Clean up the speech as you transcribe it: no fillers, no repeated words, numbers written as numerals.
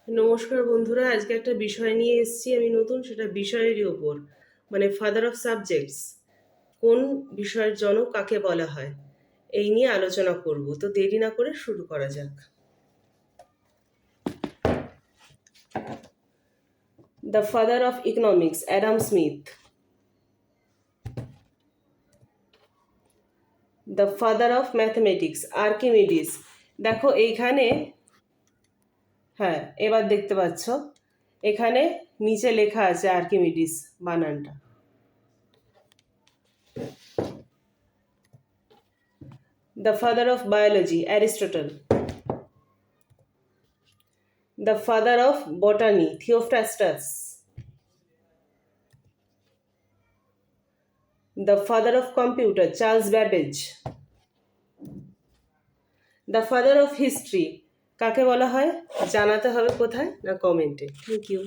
নমস্কার বন্ধুরা, আজকে একটা বিষয় নিয়ে এসেছি আমি নতুন, সেটা বিষয়েরই ওপর, মানে ফাদার অফ সাবজেক্টস, কোন বিষয়ের জনক কাকে বলা হয়, এই নিয়ে আলোচনা করব। তো দেরি না করে শুরু করা যাক। The father of economics Adam Smith. The father of mathematics Archimedes. দেখো এইখানে, হ্যাঁ এবার দেখতে পাচ্ছ, এখানে নিচে লেখা আছে আর্কিমিডিস বানানটা। The father of biology, Aristotle. The father of botany, Theophrastus. The father of computer, Charles Babbage. The father of history, কাকে বলা হয় জানাতে হবে কোথায় না কমেন্টে। Thank you.